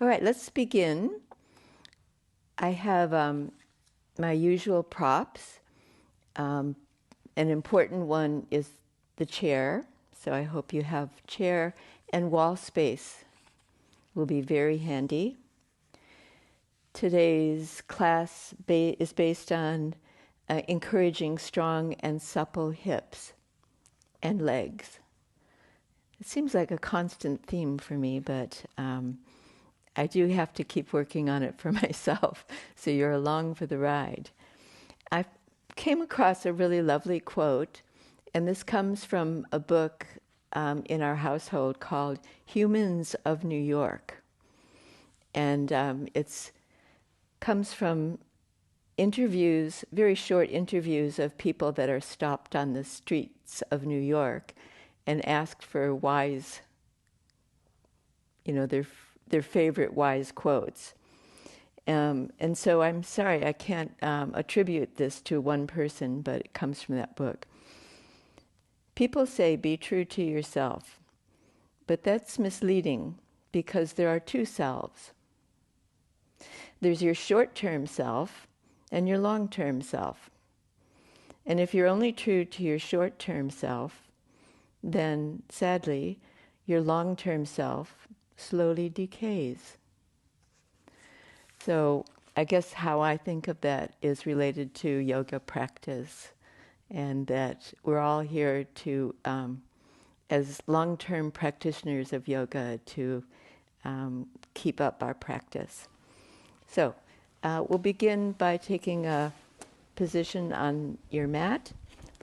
All right, let's begin. I have my usual props. An important one is the chair, so I hope you have chair and wall space will be very handy. Today's class is based on encouraging strong and supple hips and legs. It seems like a constant theme for me, but I do have to keep working on it for myself, so you're along for the ride. I came across a really lovely quote, and this comes from a book in our household called Humans of New York. And it comes from interviews, very short interviews of people that are stopped on the streets of New York and asked for wise, their favorite wise quotes. And so I'm sorry, I can't attribute this to one person, but it comes from that book. People say, be true to yourself, but that's misleading because there are two selves. There's your short-term self and your long-term self. And if you're only true to your short-term self, then sadly, your long-term self slowly decays. So I guess how I think of that is related to yoga practice, and that we're all here to, as long-term practitioners of yoga, to keep up our practice. So we'll begin by taking a position on your mat,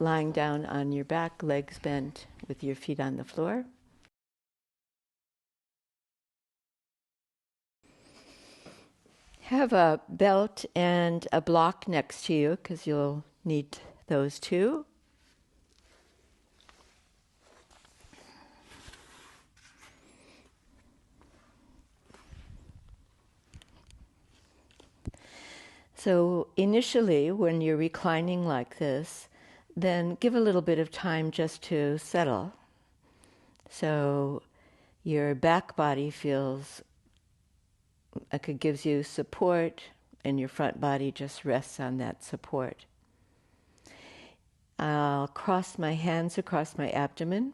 lying down on your back, legs bent, with your feet on the floor. Have a belt and a block next to you because you'll need those too. So initially, when you're reclining like this, then give a little bit of time just to settle. So your back body feels like it gives you support, and your front body just rests on that support. I'll cross my hands across my abdomen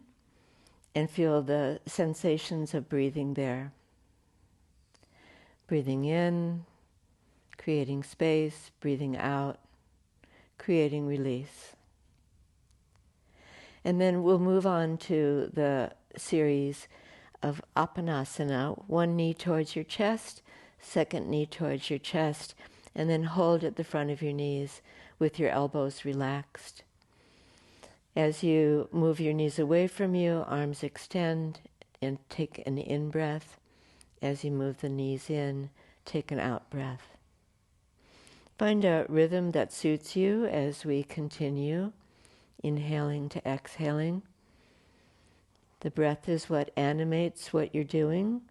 and feel the sensations of breathing there. Breathing in, creating space, breathing out, creating release. And then we'll move on to the series of Apanasana, one knee towards your chest, second knee towards your chest, and then hold at the front of your knees with your elbows relaxed. As you move your knees away from you, arms extend and take an in-breath. As you move the knees in, take an out-breath. Find a rhythm that suits you as we continue, inhaling to exhaling. The breath is what animates what you're doing,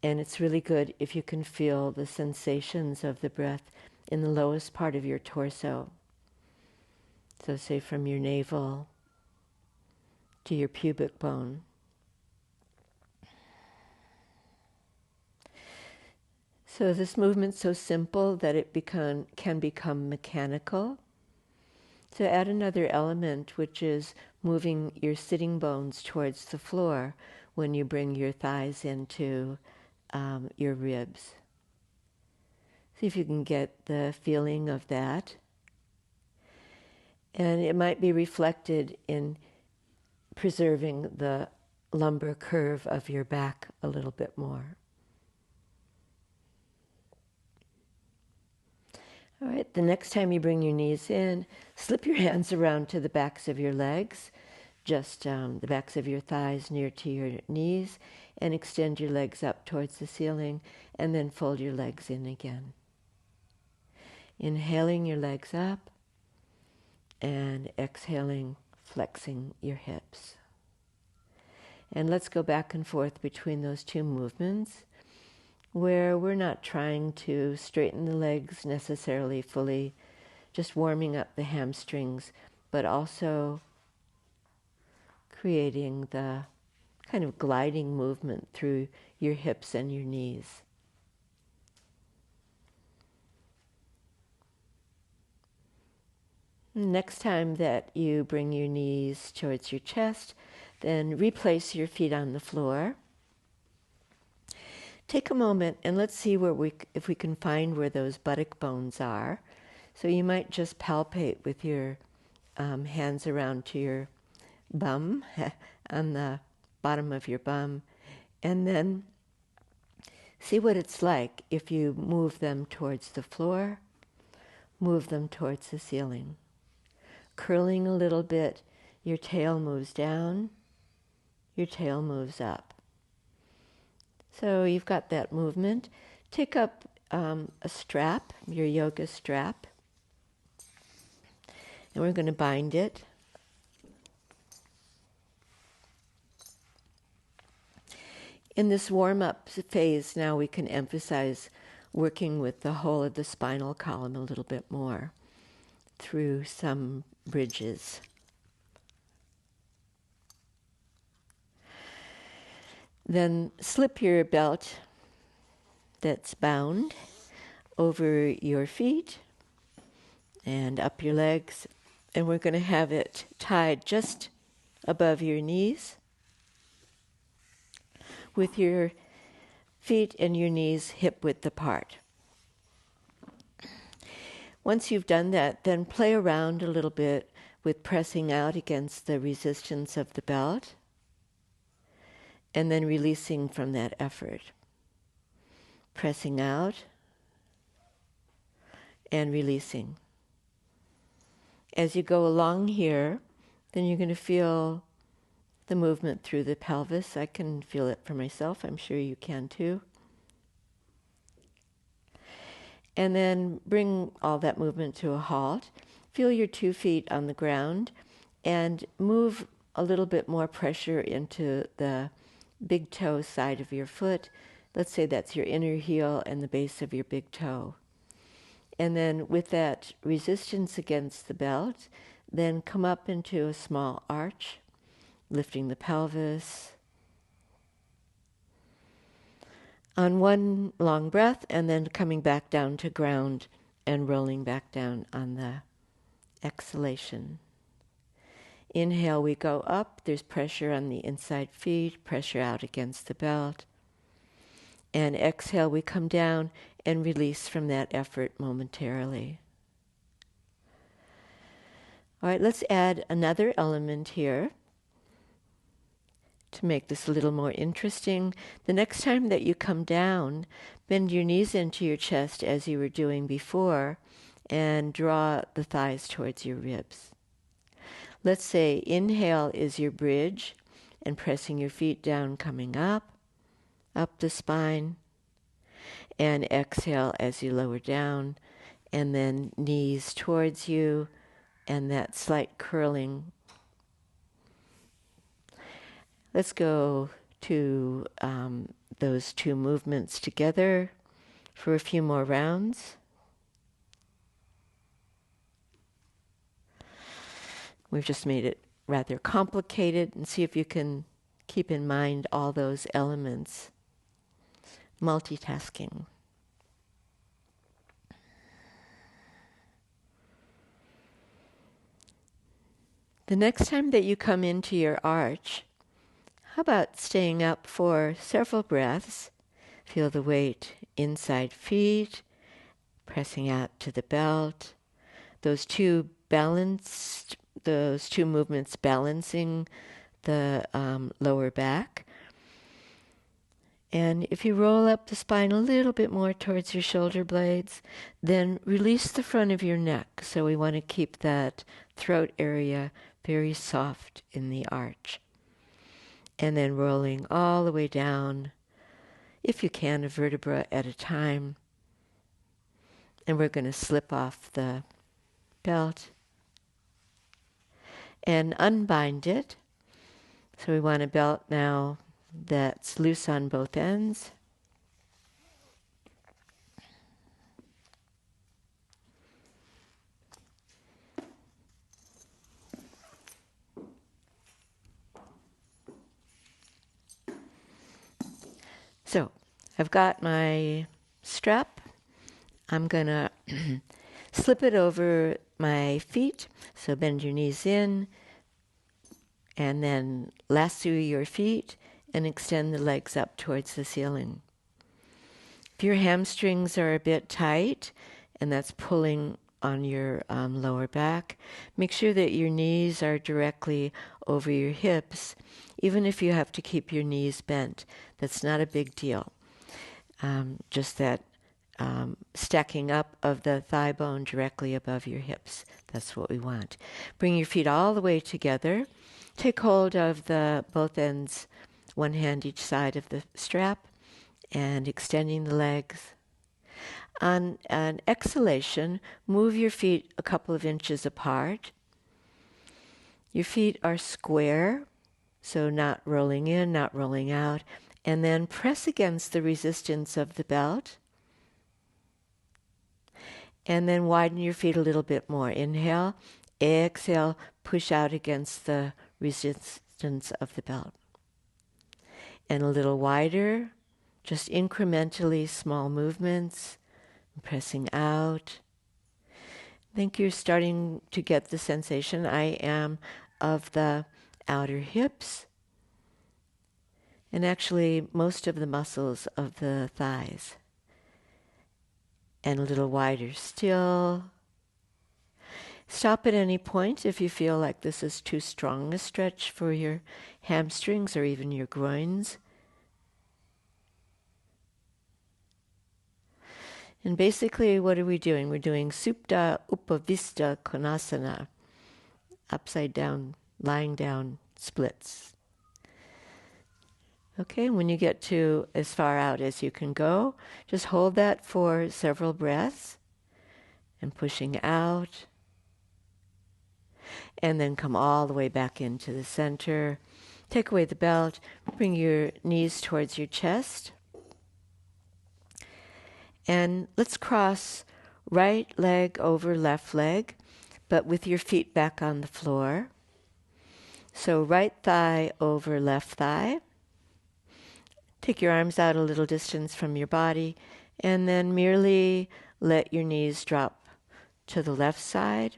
and it's really good if you can feel the sensations of the breath in the lowest part of your torso. So say from your navel to your pubic bone. So this movement's so simple that it can become mechanical. So add another element, which is moving your sitting bones towards the floor when you bring your thighs into your ribs. See if you can get the feeling of that. And it might be reflected in preserving the lumbar curve of your back a little bit more. All right, the next time you bring your knees in, slip your hands around to the backs of your legs, just the backs of your thighs near to your knees, and extend your legs up towards the ceiling, and then fold your legs in again. Inhaling your legs up, and exhaling, flexing your hips. And let's go back and forth between those two movements, where we're not trying to straighten the legs necessarily fully, just warming up the hamstrings, but also creating the kind of gliding movement through your hips and your knees. Next time that you bring your knees towards your chest, then replace your feet on the floor. Take a moment and let's see if we can find where those buttock bones are. So you might just palpate with your hands around to your bum, on the bottom of your bum, and then see what it's like if you move them towards the floor, move them towards the ceiling. Curling a little bit, your tail moves down, your tail moves up. So you've got that movement. Take up a strap, your yoga strap, and we're going to bind it. In this warm-up phase, now we can emphasize working with the whole of the spinal column a little bit more through some bridges. Then slip your belt that's bound over your feet and up your legs, and we're going to have it tied just above your knees with your feet and your knees hip-width apart. Once you've done that, then play around a little bit with pressing out against the resistance of the belt and then releasing from that effort. Pressing out and releasing. As you go along here, then you're going to feel the movement through the pelvis. I can feel it for myself. I'm sure you can too. And then bring all that movement to a halt. Feel your 2 feet on the ground and move a little bit more pressure into the big toe side of your foot. Let's say that's your inner heel and the base of your big toe. And then with that resistance against the belt, then come up into a small arch, lifting the pelvis. On one long breath, and then coming back down to ground and rolling back down on the exhalation. Inhale, we go up. There's pressure on the inside feet, pressure out against the belt. And exhale, we come down and release from that effort momentarily. All right, let's add another element here to make this a little more interesting. The next time that you come down, bend your knees into your chest as you were doing before and draw the thighs towards your ribs. Let's say inhale is your bridge and pressing your feet down, coming up the spine, and exhale as you lower down, and then knees towards you and that slight curling. Let's go to those 2 movements together for a few more rounds. We've just made it rather complicated, and see if you can keep in mind all those elements. Multitasking. The next time that you come into your arch, how about staying up for several breaths? Feel the weight inside feet, pressing out to the belt. Those two movements balancing the lower back. And if you roll up the spine a little bit more towards your shoulder blades, then release the front of your neck. So we want to keep that throat area very soft in the arch. And then rolling all the way down, if you can, a vertebra at a time. And we're going to slip off the belt and unbind it. So we want a belt now that's loose on both ends. So I've got my strap. I'm going to slip it over my feet. So bend your knees in and then lasso your feet and extend the legs up towards the ceiling. If your hamstrings are a bit tight and that's pulling on your lower back, make sure that your knees are directly over your hips, even if you have to keep your knees bent. That's not a big deal. Just that stacking up of the thigh bone directly above your hips. That's what we want. Bring your feet all the way together. Take hold of the both ends, one hand each side of the strap, and extending the legs. On an exhalation, move your feet a couple of inches apart. Your feet are square, so not rolling in, not rolling out. And then press against the resistance of the belt. And then widen your feet a little bit more. Inhale, exhale, push out against the resistance of the belt. And a little wider, just incrementally small movements, pressing out. I think you're starting to get the sensation I am of the outer hips and actually most of the muscles of the thighs. And a little wider still. Stop at any point if you feel like this is too strong a stretch for your hamstrings or even your groins. And basically, what are we doing? We're doing Supta Upavista Konasana, upside down, lying down splits. Okay, when you get to as far out as you can go, just hold that for several breaths and pushing out. And then come all the way back into the center. Take away the belt, bring your knees towards your chest. And let's cross right leg over left leg, but with your feet back on the floor. So right thigh over left thigh. Take your arms out a little distance from your body, and then merely let your knees drop to the left side.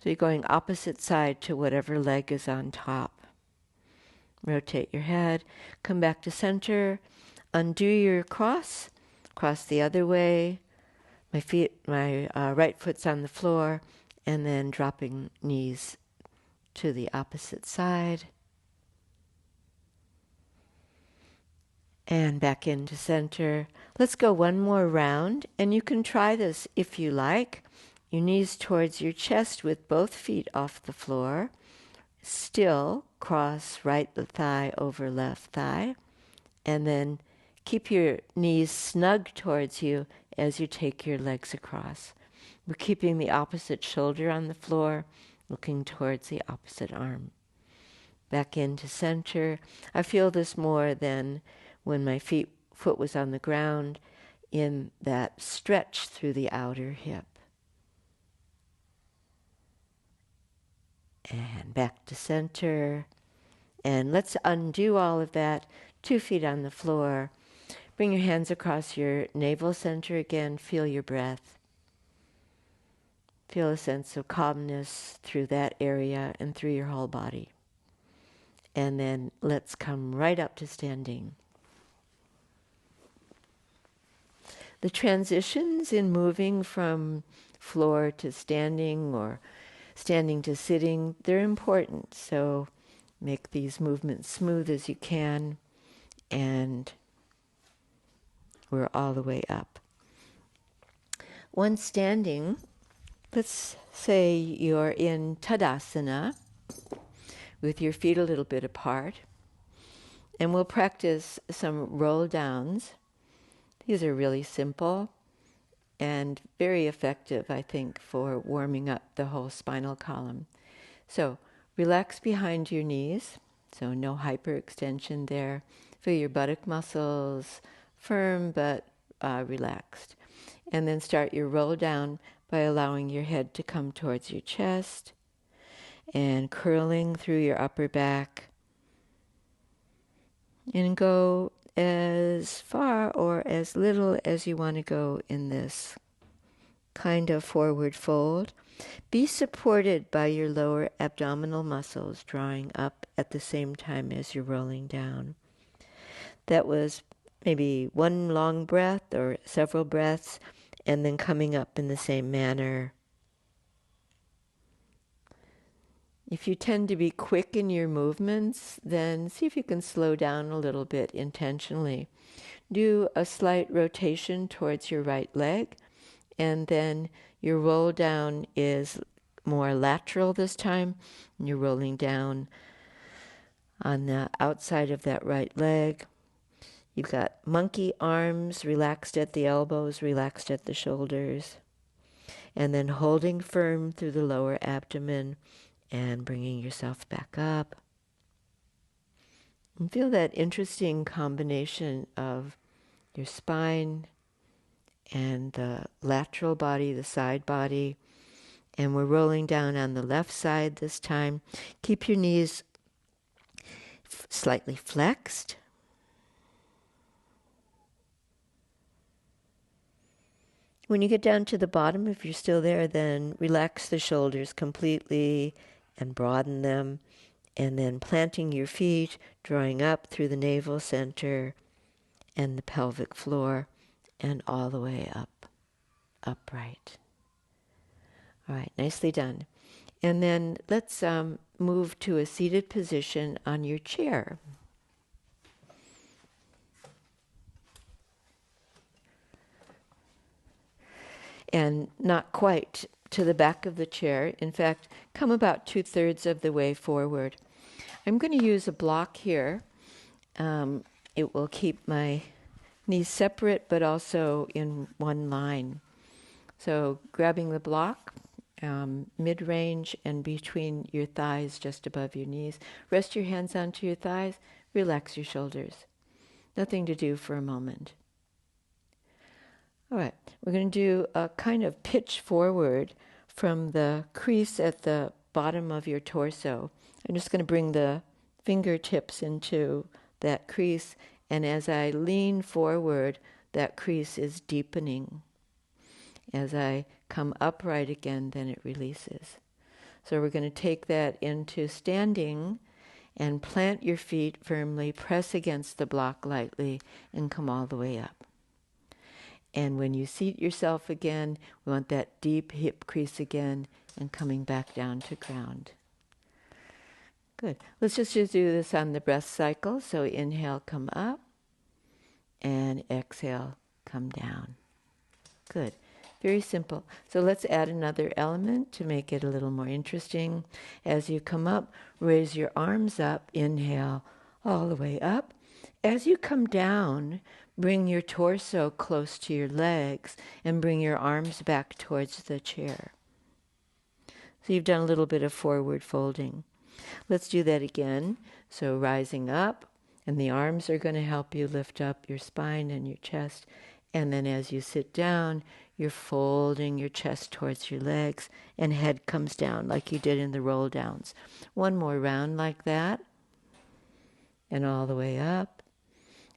So you're going opposite side to whatever leg is on top. Rotate your head, come back to center, undo your cross the other way. My right foot's on the floor, and then dropping knees to the opposite side. And back into center. Let's go one more round, and you can try this if you like. Your knees towards your chest with both feet off the floor. Still cross right thigh over left thigh. And then keep your knees snug towards you as you take your legs across. We're keeping the opposite shoulder on the floor, looking towards the opposite arm. Back into center. I feel this more than when my foot was on the ground, in that stretch through the outer hip. And back to center. And let's undo all of that. 2 feet on the floor. Bring your hands across your navel center again. Feel your breath. Feel a sense of calmness through that area and through your whole body. And then let's come right up to standing. The transitions in moving from floor to standing or standing to sitting, they're important. So make these movements smooth as you can, and we're all the way up. Once standing, let's say you're in Tadasana with your feet a little bit apart, and we'll practice some roll downs. These are really simple and very effective, I think, for warming up the whole spinal column. So relax behind your knees, so no hyperextension there. Feel your buttock muscles firm but relaxed. And then start your roll down by allowing your head to come towards your chest and curling through your upper back. And go as far or as little as you want to go in this kind of forward fold. Be supported by your lower abdominal muscles drawing up at the same time as you're rolling down. That was maybe one long breath or several breaths, and then coming up in the same manner. If you tend to be quick in your movements, then see if you can slow down a little bit intentionally. Do a slight rotation towards your right leg, and then your roll down is more lateral this time, and you're rolling down on the outside of that right leg. You've got monkey arms relaxed at the elbows, relaxed at the shoulders, and then holding firm through the lower abdomen and bringing yourself back up. And feel that interesting combination of your spine and the lateral body, the side body. And we're rolling down on the left side this time. Keep your knees slightly flexed. When you get down to the bottom, if you're still there, then relax the shoulders completely and broaden them. And then planting your feet, drawing up through the navel center and the pelvic floor and all the way up, upright. All right, nicely done. And then let's move to a seated position on your chair. And not quite to the back of the chair. In fact, come about 2/3 of the way forward. I'm going to use a block here. It will keep my knees separate but also in one line. So grabbing the block, mid-range and between your thighs, just above your knees. Rest your hands onto your thighs. Relax your shoulders. Nothing to do for a moment. All right, we're going to do a kind of pitch forward from the crease at the bottom of your torso. I'm just going to bring the fingertips into that crease, and as I lean forward, that crease is deepening. As I come upright again, then it releases. So we're going to take that into standing and plant your feet firmly, press against the block lightly, and come all the way up. And when you seat yourself again, we want that deep hip crease again and coming back down to ground. Good. Let's just do this on the breath cycle. So inhale, come up, and exhale, come down. Good. Very simple. So let's add another element to make it a little more interesting. As you come up, raise your arms up, inhale, all the way up. As you come down, bring your torso close to your legs and bring your arms back towards the chair. So you've done a little bit of forward folding. Let's do that again. So rising up, and the arms are going to help you lift up your spine and your chest. And then as you sit down, you're folding your chest towards your legs and head comes down like you did in the roll downs. One more round like that. And all the way up.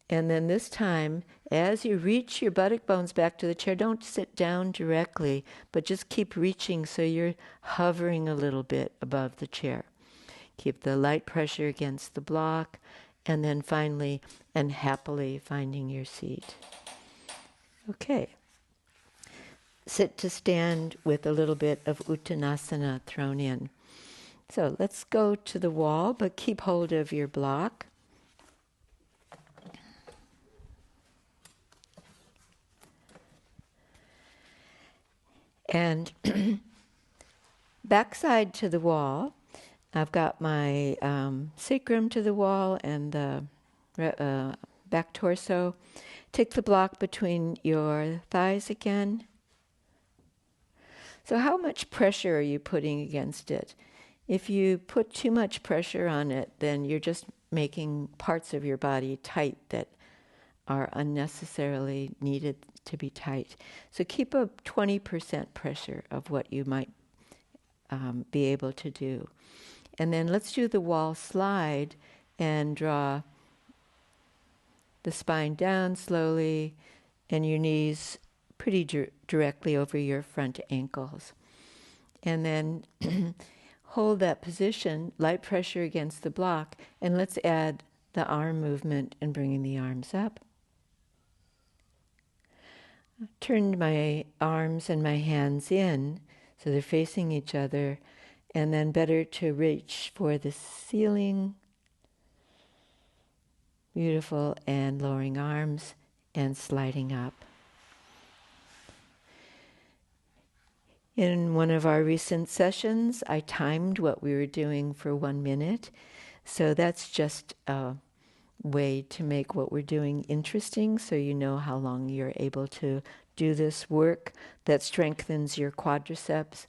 And then this time, as you reach your buttock bones back to the chair, don't sit down directly, but just keep reaching so you're hovering a little bit above the chair. Keep the light pressure against the block, and then finally and happily finding your seat. Okay. Sit to stand with a little bit of Uttanasana thrown in. So let's go to the wall, but keep hold of your block. And backside to the wall, I've got my sacrum to the wall and the back torso. Take the block between your thighs again. So how much pressure are you putting against it? If you put too much pressure on it, then you're just making parts of your body tight that are unnecessarily needed to be tight. So keep a 20% pressure of what you might be able to do. And then let's do the wall slide and draw the spine down slowly and your knees pretty directly over your front ankles. And then hold that position, light pressure against the block, and let's add the arm movement and bringing the arms up. Turned my arms and my hands in so they're facing each other, and then better to reach for the ceiling. Beautiful, and lowering arms and sliding up. In one of our recent sessions, I timed what we were doing for 1 minute. So that's just a way to make what we're doing interesting, so you know how long you're able to do this work that strengthens your quadriceps.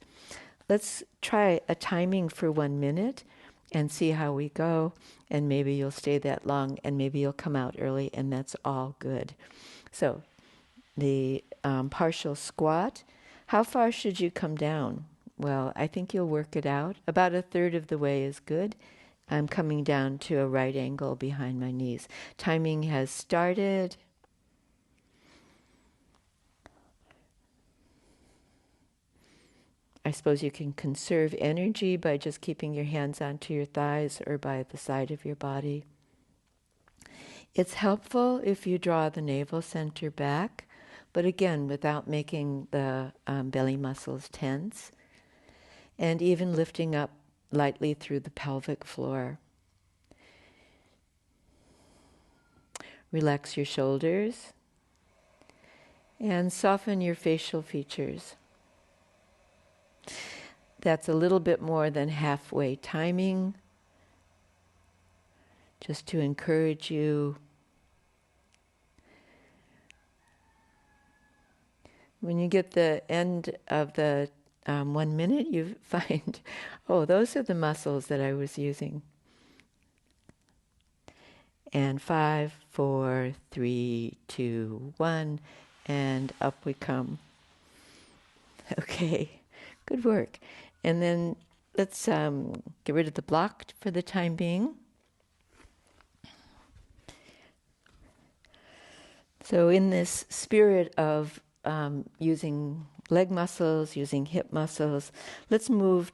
Let's try a timing for 1 minute and see how we go. And maybe you'll stay that long, and maybe you'll come out early, and that's all good. So the partial squat. How far should you come down? Well, I think you'll work it out. About a third of the way is good. I'm coming down to a right angle behind my knees. Timing has started. I suppose you can conserve energy by just keeping your hands onto your thighs or by the side of your body. It's helpful if you draw the navel center back, but again, without making the belly muscles tense, and even lifting up lightly through the pelvic floor. Relax your shoulders and soften your facial features. That's a little bit more than halfway timing, just to encourage you. When you get the end of the 1 minute, you find, oh, those are the muscles that I was using. And 5, 4, 3, 2, 1, and up we come. Okay, good work. And then let's get rid of the block for the time being. So in this spirit of using leg muscles, using hip muscles, let's move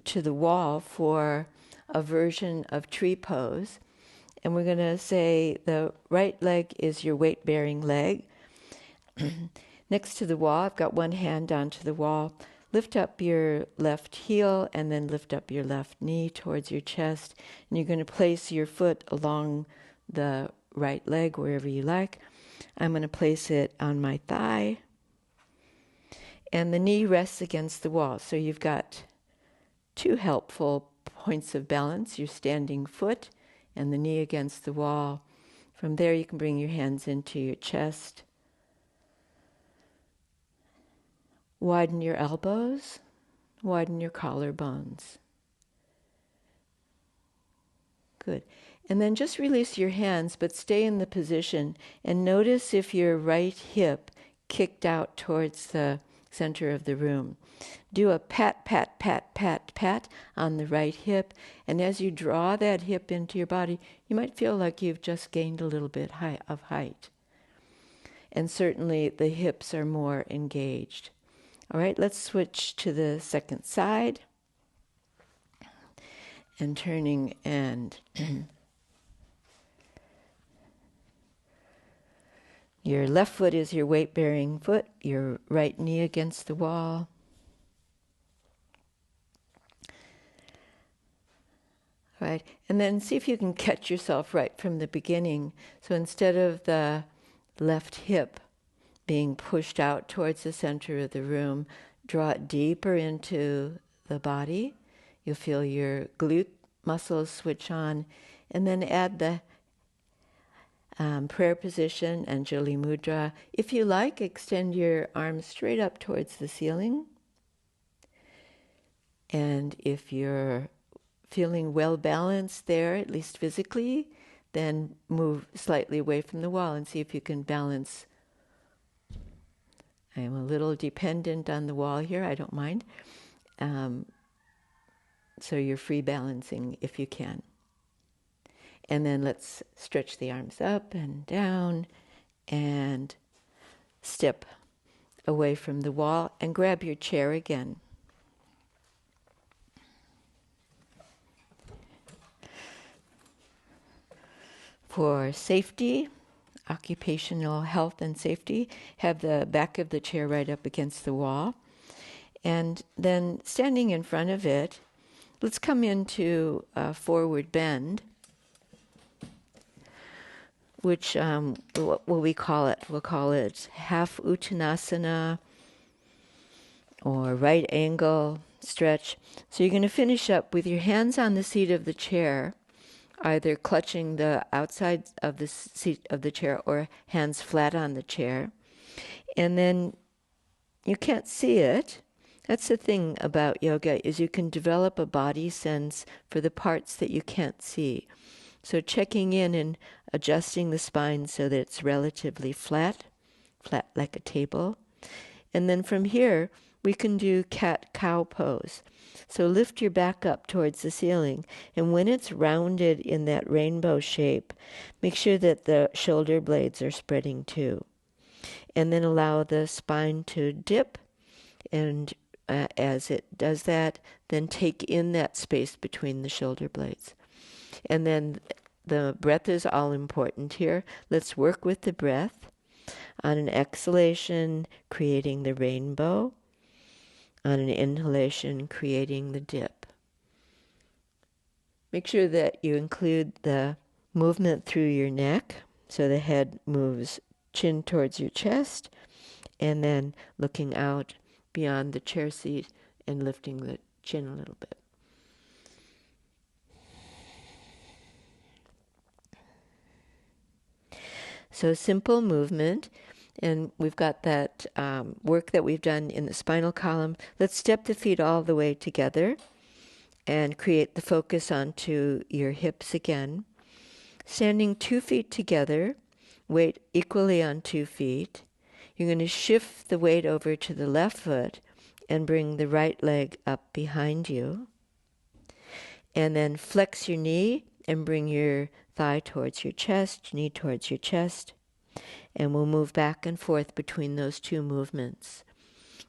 to the wall for a version of tree pose. And we're going to say the right leg is your weight-bearing leg. Next to the wall, I've got one hand onto the wall. Lift up your left heel and then lift up your left knee towards your chest. And you're going to place your foot along the right leg wherever you like. I'm going to place it on my thigh. And the knee rests against the wall. So you've got two helpful points of balance, your standing foot and the knee against the wall. From there you can bring your hands into your chest. Widen your elbows, widen your collarbones. Good. And then just release your hands, but stay in the position and notice if your right hip kicked out towards the center of the room. Do a pat, pat, pat, pat, pat on the right hip, and as you draw that hip into your body, you might feel like you've just gained a little bit of height. And certainly the hips are more engaged. All right, let's switch to the second side. And turning and your left foot is your weight-bearing foot, your right knee against the wall. Right, and then see if you can catch yourself right from the beginning. So instead of the left hip being pushed out towards the center of the room, draw it deeper into the body. You'll feel your glute muscles switch on, and then add the prayer position, Anjali Mudra. If you like, extend your arms straight up towards the ceiling. And if you're feeling well balanced there, at least physically, then move slightly away from the wall and see if you can balance. I am a little dependent on the wall here, I don't mind. So you're free balancing if you can. And then let's stretch the arms up and down and step away from the wall and grab your chair again. For safety, occupational health and safety, have the back of the chair right up against the wall. And then standing in front of it, let's come into a forward bend, which, what will we call it? We'll call it half Uttanasana or right angle stretch. So you're going to finish up with your hands on the seat of the chair, either clutching the outside of the seat of the chair or hands flat on the chair. And then you can't see it. That's the thing about yoga, is you can develop a body sense for the parts that you can't see. So checking in and adjusting the spine so that it's relatively flat like a table. And then from here, we can do cat-cow pose. So lift your back up towards the ceiling, and when it's rounded in that rainbow shape, make sure that the shoulder blades are spreading too. And then allow the spine to dip, and as it does that, then take in that space between the shoulder blades. And then the breath is all important here. Let's work with the breath. On an exhalation, creating the rainbow. On an inhalation, creating the dip. Make sure that you include the movement through your neck, so the head moves chin towards your chest, and then looking out beyond the chair seat and lifting the chin a little bit. So simple movement, and we've got that work that we've done in the spinal column. Let's step the feet all the way together and create the focus onto your hips again. Standing 2 feet together, weight equally on 2 feet. You're going to shift the weight over to the left foot and bring the right leg up behind you. And then flex your knee and bring your thigh towards your chest, knee towards your chest. And we'll move back and forth between those two movements.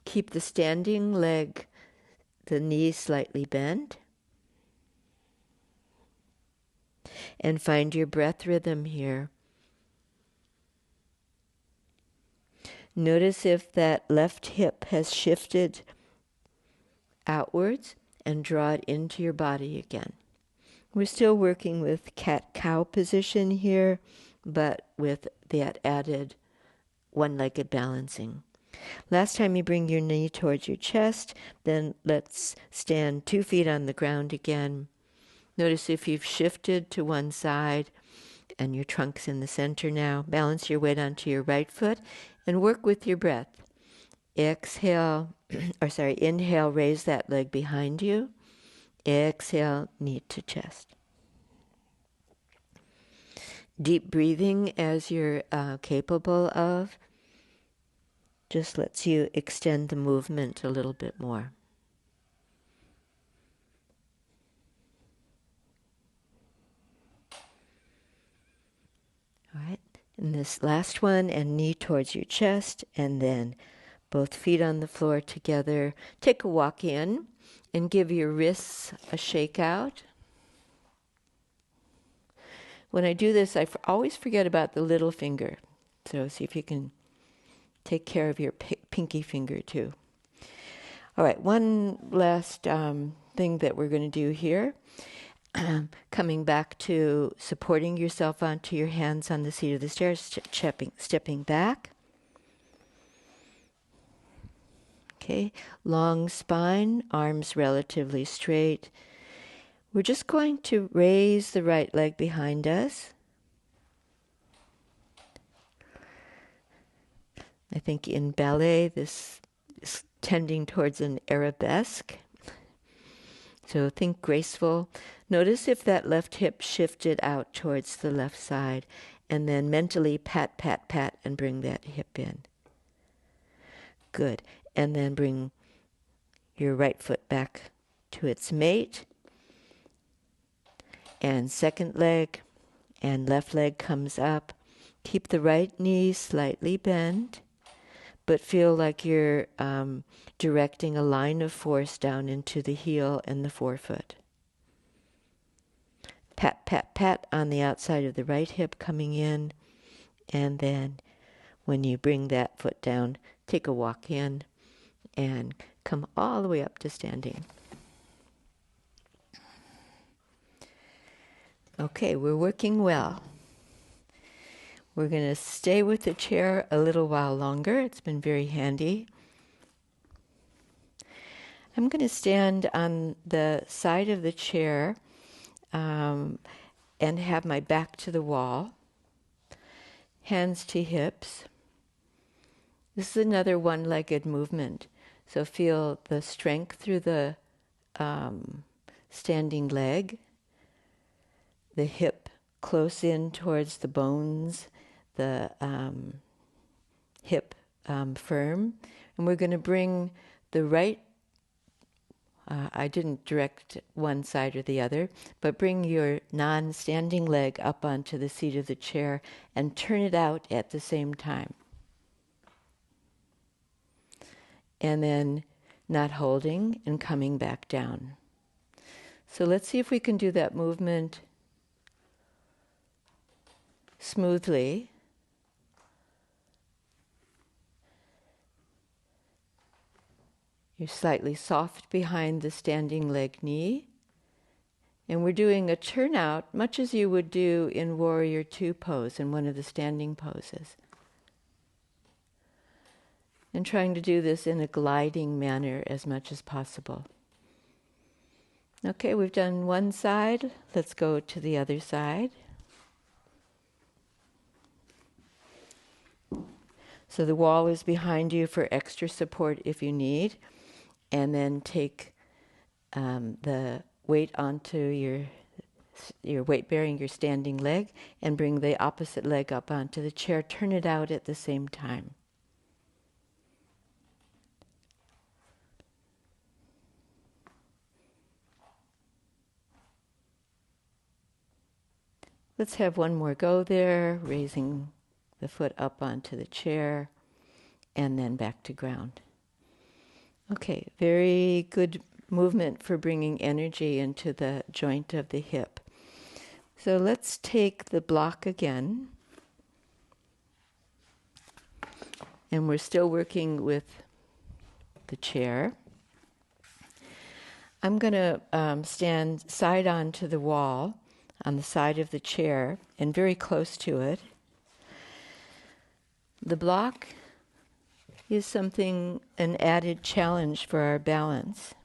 Keep the standing leg, the knee slightly bent. And find your breath rhythm here. Notice if that left hip has shifted outwards, and draw it into your body again. We're still working with cat-cow position here, but with that added one-legged balancing. Last time you bring your knee towards your chest, then let's stand 2 feet on the ground again. Notice if you've shifted to one side and your trunk's in the center now. Balance your weight onto your right foot and work with your breath. Exhale, inhale, raise that leg behind you. Exhale, knee to chest. Deep breathing as you're capable of just lets you extend the movement a little bit more. All right, and this last one, and knee towards your chest, and then both feet on the floor together. Take a walk in and give your wrists a shake out. When I do this, I always forget about the little finger. So see if you can take care of your pinky finger too. All right, one last thing that we're going to do here. Coming back to supporting yourself onto your hands on the seat of the stairs, stepping back. Okay, long spine, arms relatively straight. We're just going to raise the right leg behind us. I think in ballet this is tending towards an arabesque. So think graceful. Notice if that left hip shifted out towards the left side, and then mentally pat, pat, pat, and bring that hip in. Good. And then bring your right foot back to its mate. And second leg, and left leg comes up. Keep the right knee slightly bent. but feel like you're directing a line of force down into the heel and the forefoot. Pat, pat, pat on the outside of the right hip coming in, and then when you bring that foot down, take a walk in and come all the way up to standing. Okay, we're working well. We're going to stay with the chair a little while longer. It's been very handy. I'm going to stand on the side of the chair and have my back to the wall, hands to hips. This is another one-legged movement. So feel the strength through the standing leg, the hip close in towards the bones, the hip firm. And we're going to bring the right, I didn't direct one side or the other, but bring your non-standing leg up onto the seat of the chair and turn it out at the same time. And then not holding and coming back down. So let's see if we can do that movement smoothly. You're slightly soft behind the standing leg knee. And we're doing a turnout, much as you would do in Warrior Two pose, in one of the standing poses. And trying to do this in a gliding manner as much as possible. Okay, we've done one side. Let's go to the other side. So the wall is behind you for extra support if you need. And then take the weight onto your weight bearing your standing leg and bring the opposite leg up onto the chair. Turn it out at the same time. Let's have one more go there, raising the foot up onto the chair and then back to ground. Okay, very good movement for bringing energy into the joint of the hip. So let's take the block again. And we're still working with the chair. I'm going to stand side on to the wall on the side of the chair and very close to it. The block is something, an added challenge for our balance.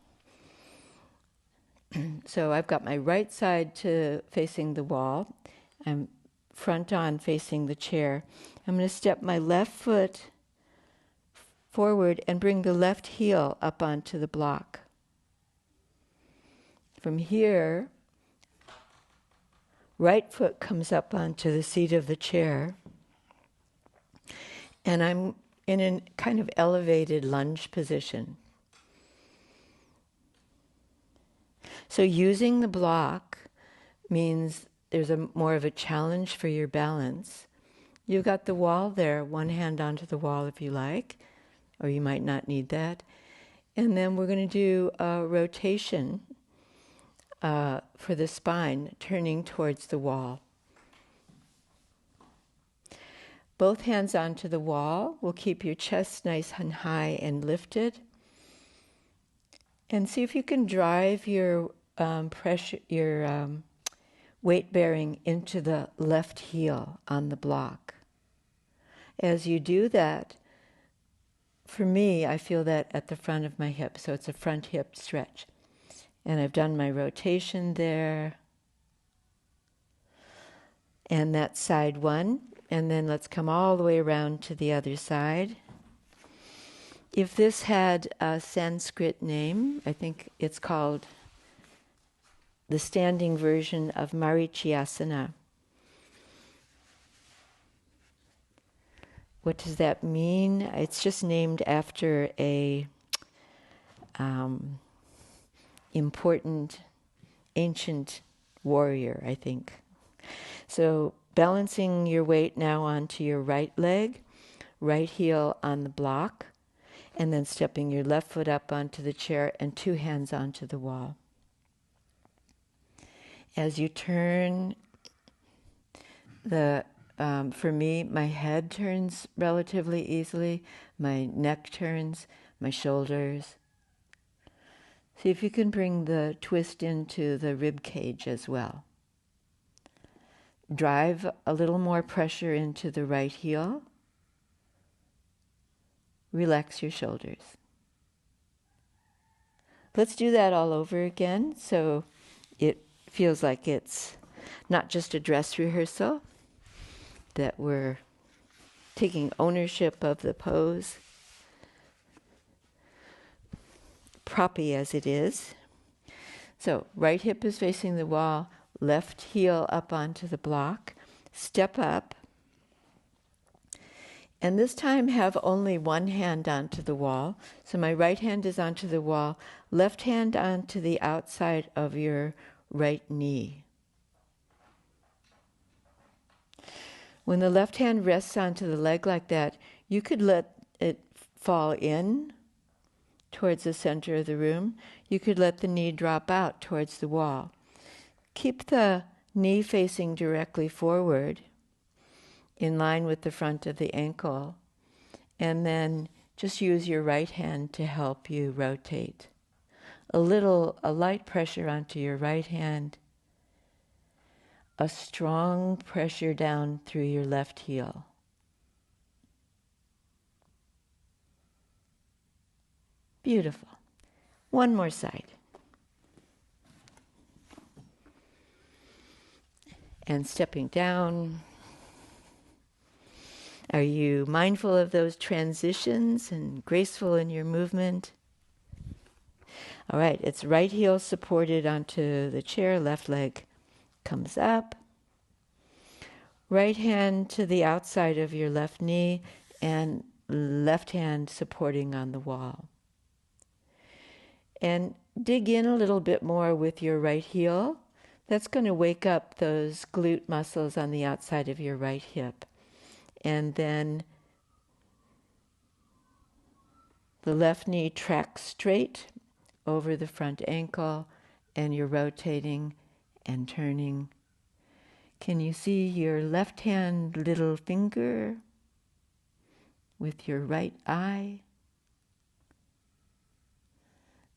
So I've got my right side facing the wall. I'm front on facing the chair. I'm going to step my left foot forward and bring the left heel up onto the block. From here, right foot comes up onto the seat of the chair. And I'm in a kind of elevated lunge position. So using the block means there's more of a challenge for your balance. You've got the wall there, one hand onto the wall if you like, or you might not need that. And then we're going to do a rotation for the spine, turning towards the wall. Both hands onto the wall will keep your chest nice and high and lifted. And see if you can drive your weight bearing into the left heel on the block. As you do that, for me, I feel that at the front of my hip, so it's a front hip stretch. And I've done my rotation there. And that's side one. And then let's come all the way around to the other side. If this had a Sanskrit name, I think it's called the standing version of Marichyasana. What does that mean? It's just named after a important ancient warrior, I think. So balancing your weight now onto your right leg, right heel on the block, and then stepping your left foot up onto the chair and 2 hands onto the wall. As you turn, for me, my head turns relatively easily, my neck turns, my shoulders. See if you can bring the twist into the rib cage as well. Drive a little more pressure into the right heel. Relax your shoulders. Let's do that all over again so it feels like it's not just a dress rehearsal, that we're taking ownership of the pose, proppy as it is. So right hip is facing the wall, left heel up onto the block, step up, and this time have only one hand onto the wall. So my right hand is onto the wall, left hand onto the outside of your right knee. When the left hand rests onto the leg like that, you could let it fall in towards the center of the room. You could let the knee drop out towards the wall. Keep the knee facing directly forward, in line with the front of the ankle, and then just use your right hand to help you rotate. A light pressure onto your right hand, a strong pressure down through your left heel. Beautiful. One more side. And stepping down. Are you mindful of those transitions and graceful in your movement? All right, it's right heel supported onto the chair, left leg comes up. Right hand to the outside of your left knee and left hand supporting on the wall. And dig in a little bit more with your right heel. That's going to wake up those glute muscles on the outside of your right hip. And then the left knee tracks straight over the front ankle, and you're rotating and turning. Can you see your left hand little finger with your right eye?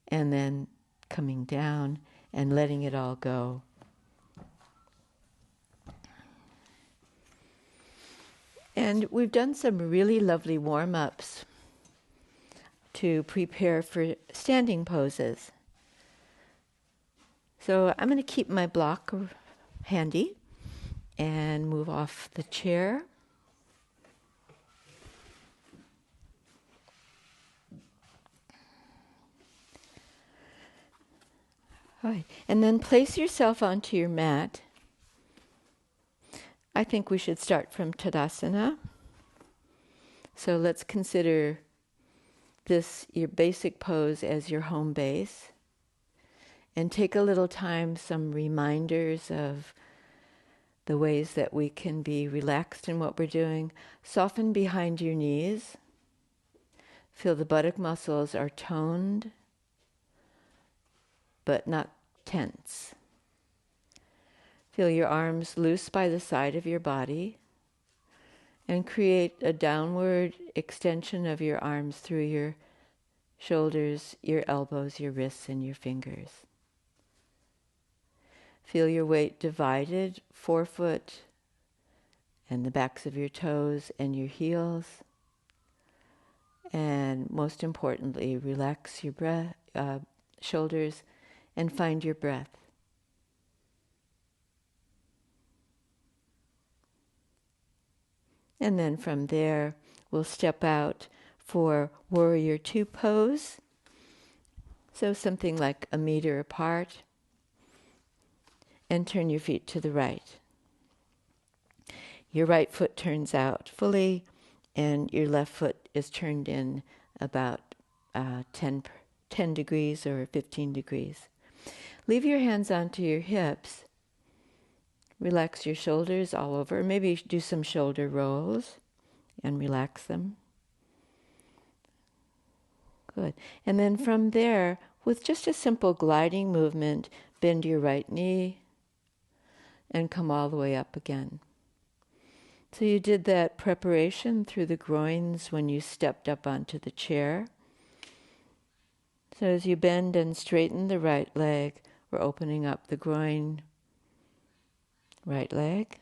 And then coming down and letting it all go. And we've done some really lovely warm-ups to prepare for standing poses. So I'm going to keep my block handy and move off the chair. All right. And then place yourself onto your mat. I think we should start from Tadasana. So let's consider this, your basic pose, as your home base. And take a little time, some reminders of the ways that we can be relaxed in what we're doing. Soften behind your knees. Feel the buttock muscles are toned, but not tense. Feel your arms loose by the side of your body, and create a downward extension of your arms through your shoulders, your elbows, your wrists, and your fingers. Feel your weight divided, forefoot and the backs of your toes and your heels. And most importantly, relax your breath, shoulders, and find your breath. And then from there, we'll step out for Warrior Two pose. So something like 1 meter apart. And turn your feet to the right. Your right foot turns out fully, and your left foot is turned in about 10 degrees or 15 degrees. Leave your hands onto your hips. Relax your shoulders all over. Maybe do some shoulder rolls and relax them. Good. And then from there, with just a simple gliding movement, bend your right knee and come all the way up again. So you did that preparation through the groins when you stepped up onto the chair. So as you bend and straighten the right leg, we're opening up the groin, right leg,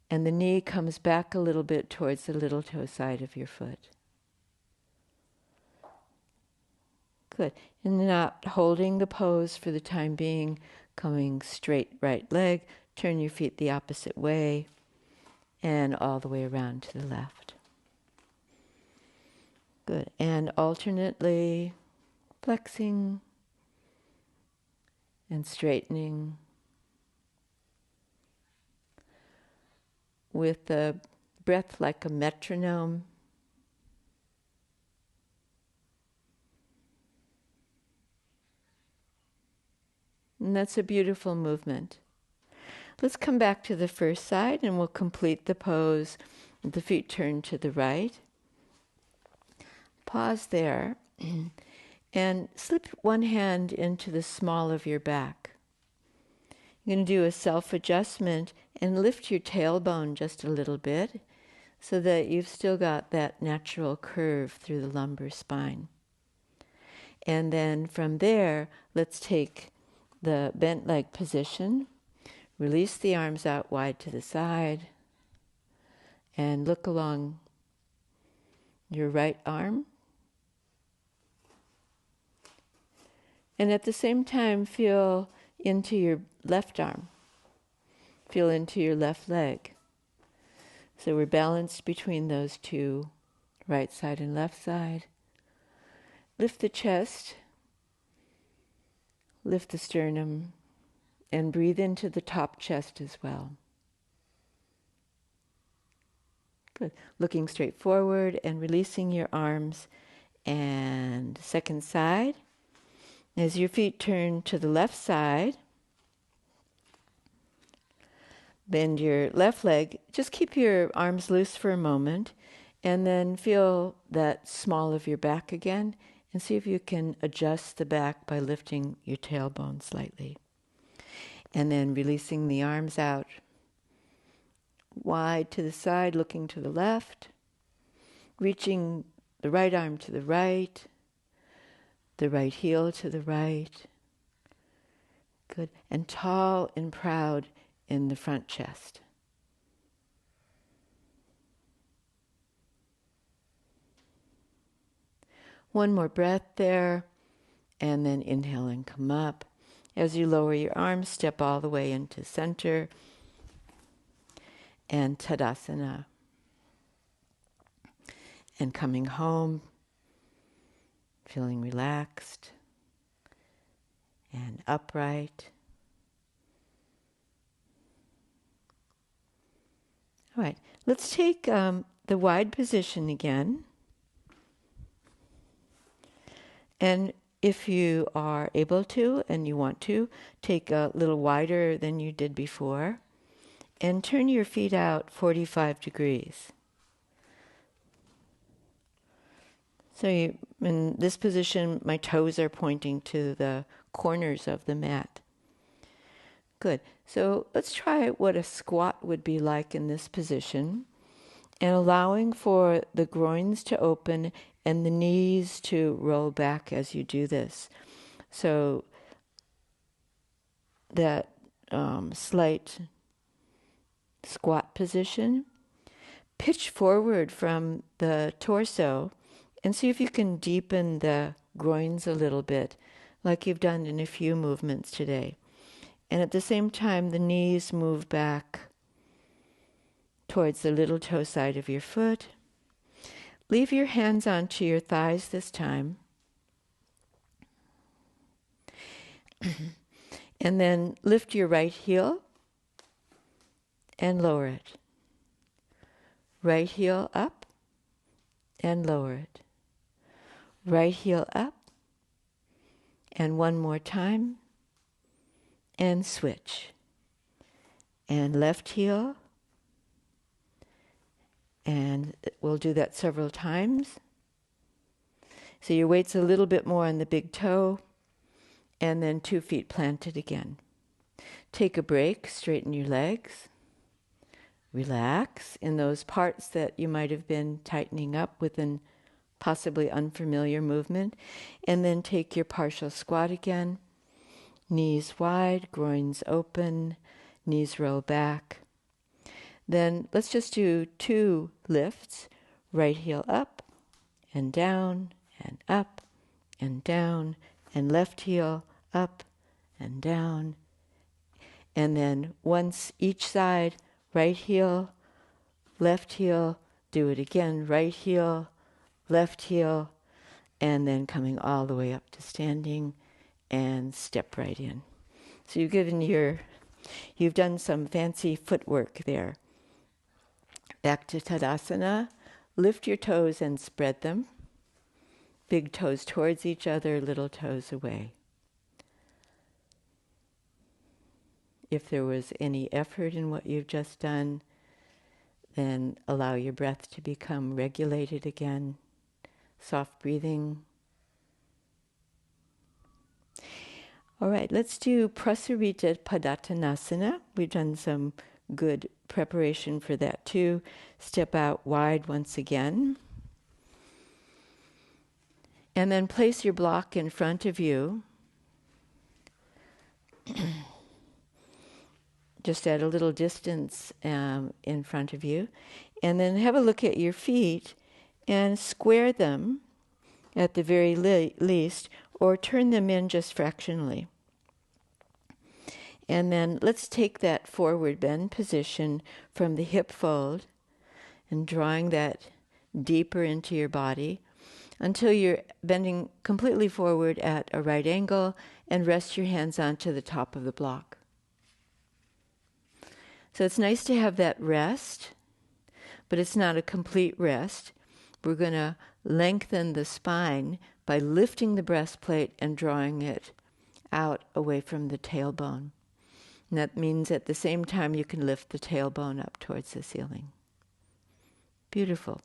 and the knee comes back a little bit towards the little toe side of your foot. Good. And not holding the pose for the time being, coming straight right leg, turn your feet the opposite way, and all the way around to the left. Good. And alternately flexing and straightening with the breath like a metronome. And that's a beautiful movement. Let's come back to the first side and we'll complete the pose. The feet turn to the right. Pause there and slip one hand into the small of your back. You're going to do a self-adjustment and lift your tailbone just a little bit so that you've still got that natural curve through the lumbar spine. And then from there, let's take the bent leg position. Release the arms out wide to the side and look along your right arm. And at the same time, feel into your left arm. Feel into your left leg. So we're balanced between those two, right side and left side. Lift the chest, lift the sternum, and breathe into the top chest as well. Good. Looking straight forward and releasing your arms. And second side. As your feet turn to the left side, bend your left leg. Just keep your arms loose for a moment and then feel that small of your back again and see if you can adjust the back by lifting your tailbone slightly. And then releasing the arms out wide to the side, looking to the left, reaching the right arm to the right heel to the right. Good. And tall and proud in the front chest. One more breath there, and then inhale and come up. As you lower your arms, step all the way into center and Tadasana. And coming home, feeling relaxed and upright. All right, let's take the wide position again. And if you are able to and you want to, take a little wider than you did before and turn your feet out 45 degrees. So in this position, my toes are pointing to the corners of the mat. Good. So let's try what a squat would be like in this position, and allowing for the groins to open and the knees to roll back as you do this. So that slight squat position. Pitch forward from the torso and see if you can deepen the groins a little bit, like you've done in a few movements today. And at the same time, the knees move back towards the little toe side of your foot. Leave your hands onto your thighs this time. And then lift your right heel and lower it. Right heel up and lower it. Right heel up, and one more time, and switch. And left heel, and we'll do that several times. So your weight's a little bit more on the big toe, and then 2 feet planted again. Take a break, straighten your legs, relax in those parts that you might have been tightening up with an possibly unfamiliar movement, and then take your partial squat again. Knees wide, groins open, knees roll back. Then let's just do 2 lifts, right heel up and down and up and down, and left heel up and down. And then once each side, right heel, left heel, do it again, right heel, left heel, and then coming all the way up to standing and step right in. So you've done some fancy footwork there. Back to Tadasana. Lift your toes and spread them. Big toes towards each other, little toes away. If there was any effort in what you've just done, then allow your breath to become regulated again. Soft breathing. All right, let's do Prasarita Padottanasana. We've done some good preparation for that too. Step out wide once again. And then place your block in front of you. Just at a little distance in front of you. And then have a look at your feet and square them at the very least, or turn them in just fractionally. And then let's take that forward bend position from the hip fold and drawing that deeper into your body until you're bending completely forward at a right angle, and rest your hands onto the top of the block. So it's nice to have that rest, but it's not a complete rest. We're going to lengthen the spine by lifting the breastplate and drawing it out away from the tailbone. And that means at the same time you can lift the tailbone up towards the ceiling. Beautiful.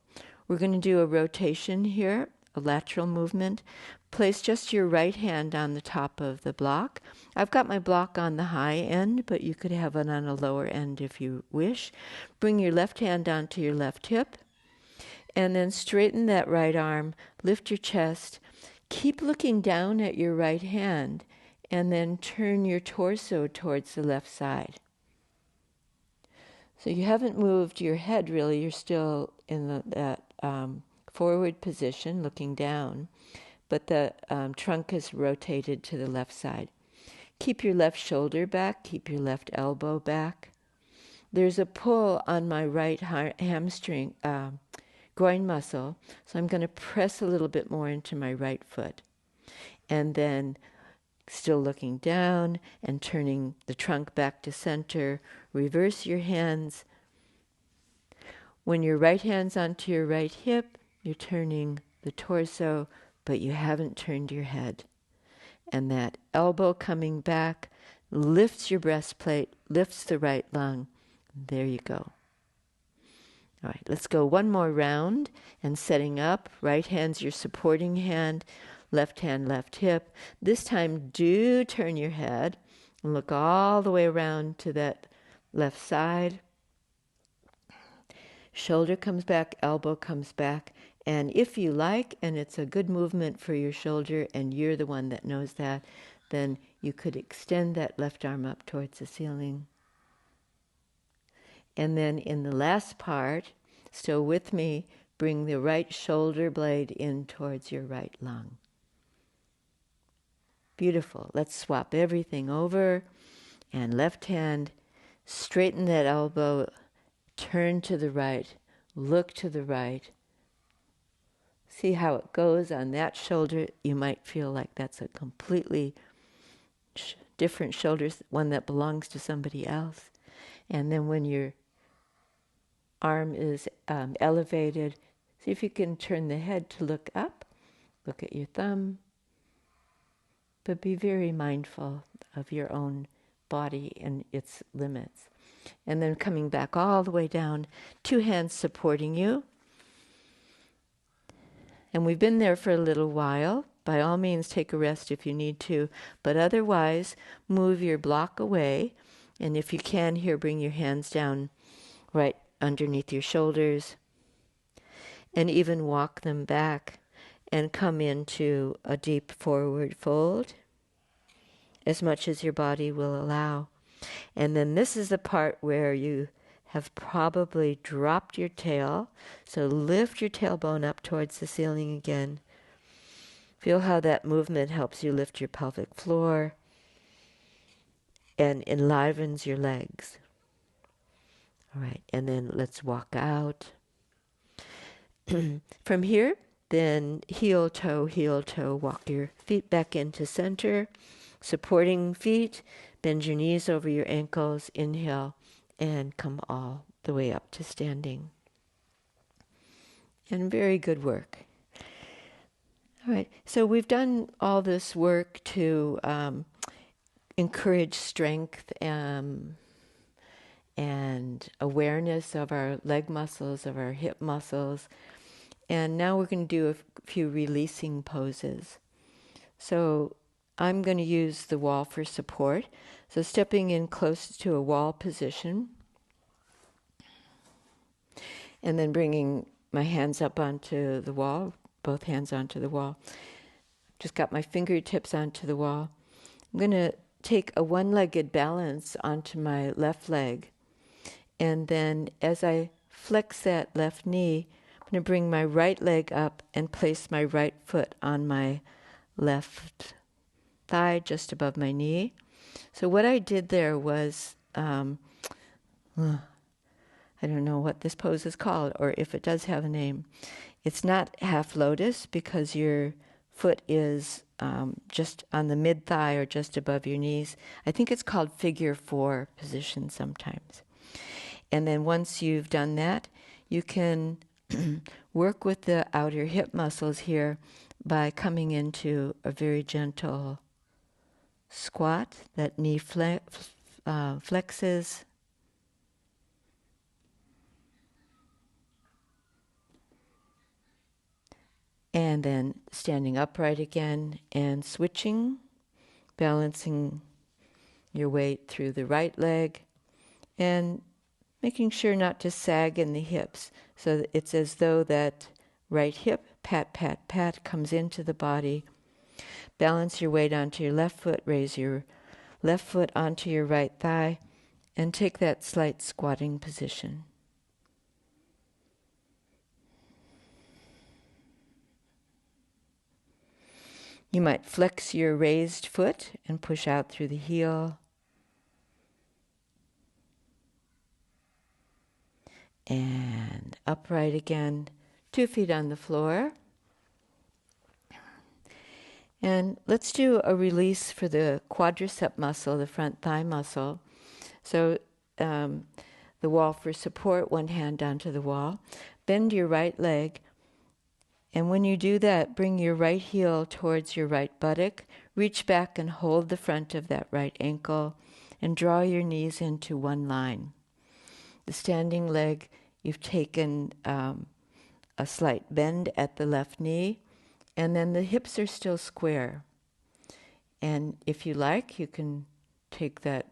We're going to do a rotation here, a lateral movement. Place just your right hand on the top of the block. I've got my block on the high end, but you could have it on a lower end if you wish. Bring your left hand onto your left hip, and then straighten that right arm, lift your chest. Keep looking down at your right hand, and then turn your torso towards the left side. So you haven't moved your head really, you're still in that forward position, looking down, but the trunk is rotated to the left side. Keep your left shoulder back, keep your left elbow back. There's a pull on my right hamstring, groin muscle, so I'm going to press a little bit more into my right foot. And then still looking down and turning the trunk back to center. Reverse your hands. When your right hand's onto your right hip, you're turning the torso, but you haven't turned your head. And that elbow coming back lifts your breastplate, lifts the right lung. There you go. All right, let's go one more round and setting up. Right hand's your supporting hand, left hand, left hip. This time, do turn your head and look all the way around to that left side. Shoulder comes back, elbow comes back. And if you like, and it's a good movement for your shoulder, and you're the one that knows that, then you could extend that left arm up towards the ceiling. And then in the last part, still with me, bring the right shoulder blade in towards your right lung. Beautiful. Let's swap everything over. And left hand, straighten that elbow, turn to the right, look to the right. See how it goes on that shoulder. You might feel like that's a completely different shoulder, one that belongs to somebody else. And then when your arm is elevated, see if you can turn the head to look up, look at your thumb, but be very mindful of your own body and its limits. And then coming back all the way down, 2 hands supporting you. And we've been there for a little while. By all means, take a rest if you need to. But otherwise, move your block away. And if you can, here, bring your hands down right underneath your shoulders. And even walk them back and come into a deep forward fold as much as your body will allow. And then this is the part where you have probably dropped your tail. So lift your tailbone up towards the ceiling again. Feel how that movement helps you lift your pelvic floor and enlivens your legs. All right, and then let's walk out. From here, then heel, toe, walk your feet back into center. Supporting feet, bend your knees over your ankles, inhale, and come all the way up to standing. And very good work. All right, so we've done all this work to encourage strength and awareness of our leg muscles, of our hip muscles. And now we're going to do a few releasing poses. So I'm going to use the wall for support. So stepping in close to a wall position. And then bringing my hands up onto the wall, both hands onto the wall. Just got my fingertips onto the wall. I'm going to take a one-legged balance onto my left leg. And then as I flex that left knee, I'm going to bring my right leg up and place my right foot on my left thigh just above my knee. So what I did there was, I don't know what this pose is called or if it does have a name. It's not half lotus because your foot is just on the mid-thigh or just above your knees. I think it's called figure 4 position sometimes. And then once you've done that, you can work with the outer hip muscles here by coming into a very gentle squat. That knee flexes. And then standing upright again and switching, balancing your weight through the right leg and making sure not to sag in the hips. So that it's as though that right hip, pat, pat, pat, comes into the body. Balance your weight onto your left foot, raise your left foot onto your right thigh, and take that slight squatting position. You might flex your raised foot and push out through the heel. And upright again, 2 feet on the floor. And let's do a release for the quadricep muscle, the front thigh muscle. So the wall for support, one hand onto the wall. Bend your right leg. And when you do that, bring your right heel towards your right buttock. Reach back and hold the front of that right ankle. And draw your knees into one line. The standing leg, you've taken a slight bend at the left knee. And then the hips are still square. And if you like, you can take that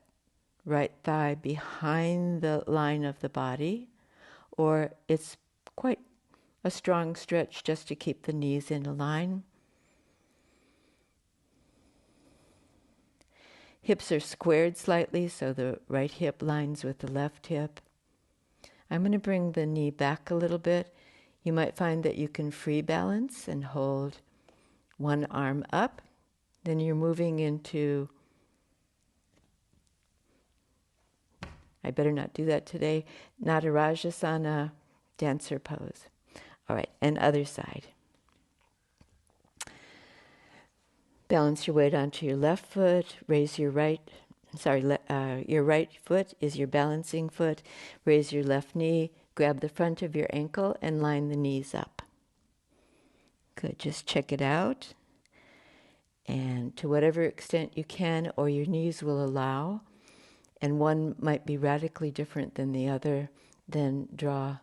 right thigh behind the line of the body, or it's quite a strong stretch just to keep the knees in a line. Hips are squared slightly, so the right hip lines with the left hip. I'm going to bring the knee back a little bit. You might find that you can free balance and hold one arm up. Then you're moving into, I better not do that today, Natarajasana dancer pose. All right, and other side. Balance your weight onto your left foot, raise your right, your right foot is your balancing foot, raise your left knee, grab the front of your ankle and line the knees up. Good, just check it out. And to whatever extent you can or your knees will allow, and one might be radically different than the other, then draw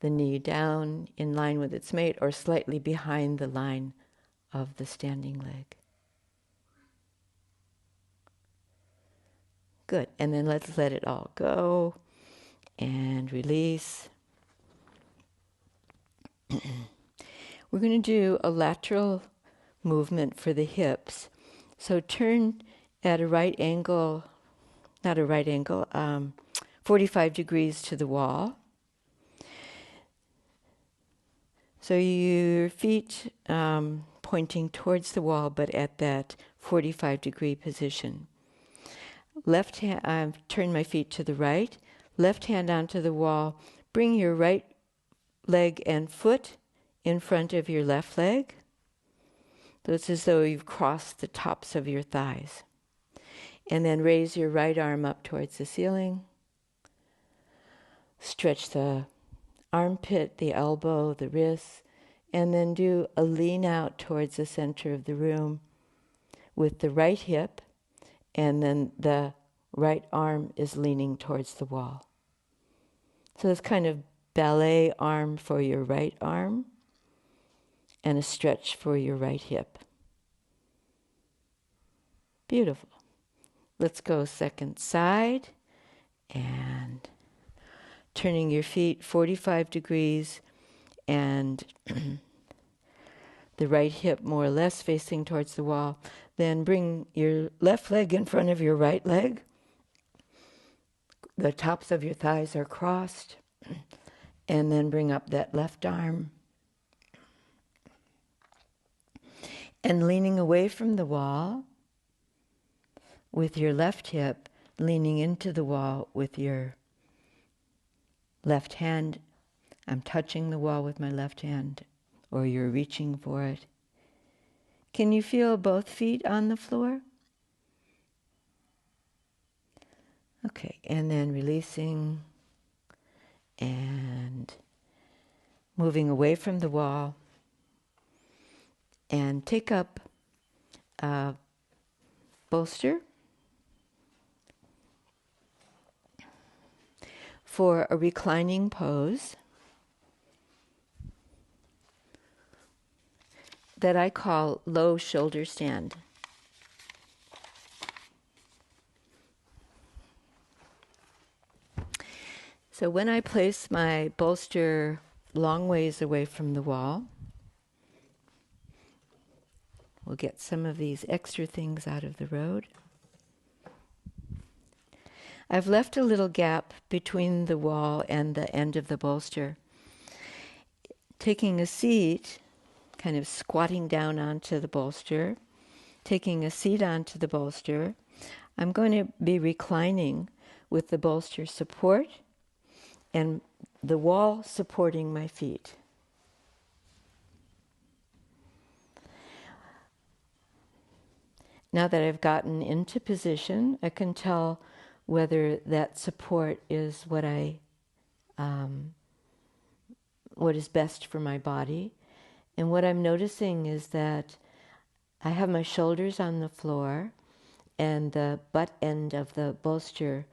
the knee down in line with its mate or slightly behind the line of the standing leg. Good. And then let's let it all go and release. We're going to do a lateral movement for the hips. So turn at a right angle, not a right angle, 45 degrees to the wall. So your feet pointing towards the wall, but at that 45 degree position. Left hand, turn my feet to the right, left hand onto the wall. Bring your right leg and foot in front of your left leg. So it's as though you've crossed the tops of your thighs. And then raise your right arm up towards the ceiling. Stretch the armpit, the elbow, the wrists, and then do a lean out towards the center of the room with the right hip, and then the right arm is leaning towards the wall. So it's kind of ballet arm for your right arm and a stretch for your right hip. Beautiful. Let's go second side and turning your feet 45 degrees and the right hip more or less facing towards the wall. Then bring your left leg in front of your right leg. The tops of your thighs are crossed. And then bring up that left arm. And leaning away from the wall with your left hip, leaning into the wall with your left hand. I'm touching the wall with my left hand, or you're reaching for it. Can you feel both feet on the floor? Okay, and then releasing and moving away from the wall, and take up a bolster for a reclining pose that I call low shoulder stand. So when I place my bolster long ways away from the wall, we'll get some of these extra things out of the road. I've left a little gap between the wall and the end of the bolster. Taking a seat, kind of squatting down onto the bolster, taking a seat onto the bolster, I'm going to be reclining with the bolster support and the wall supporting my feet. Now that I've gotten into position, I can tell whether that support is what is best for my body. And what I'm noticing is that I have my shoulders on the floor and the butt end of the bolster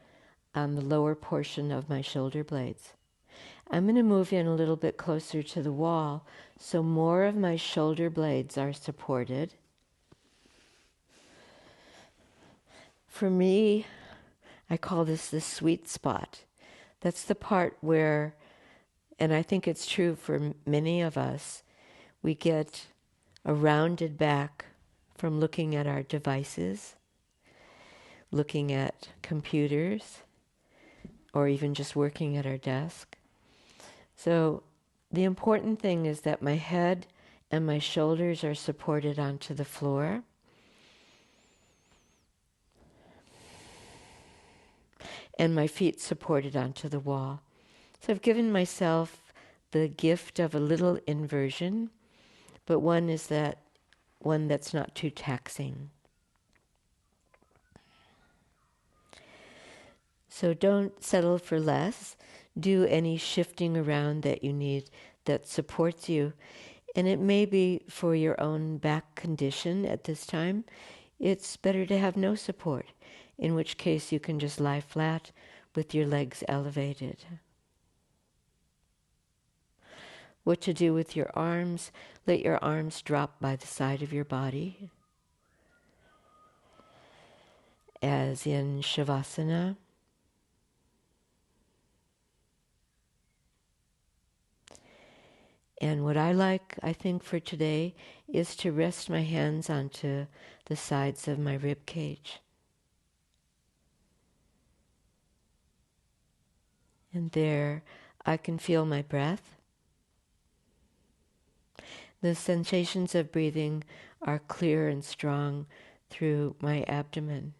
on the lower portion of my shoulder blades. I'm going to move in a little bit closer to the wall so more of my shoulder blades are supported. For me, I call this the sweet spot. That's the part where, and I think it's true for many of us, we get a rounded back from looking at our devices, looking at computers, or even just working at our desk. So the important thing is that my head and my shoulders are supported onto the floor. And my feet supported onto the wall. So I've given myself the gift of a little inversion, but one that's not too taxing. So don't settle for less. Do any shifting around that you need that supports you. And it may be for your own back condition at this time. It's better to have no support, in which case you can just lie flat with your legs elevated. what to do with your arms. Let your arms drop by the side of your body, as in Shavasana. And what I think for today is to rest my hands onto the sides of my rib cage. And there I can feel my breath. The sensations of breathing are clear and strong through my abdomen.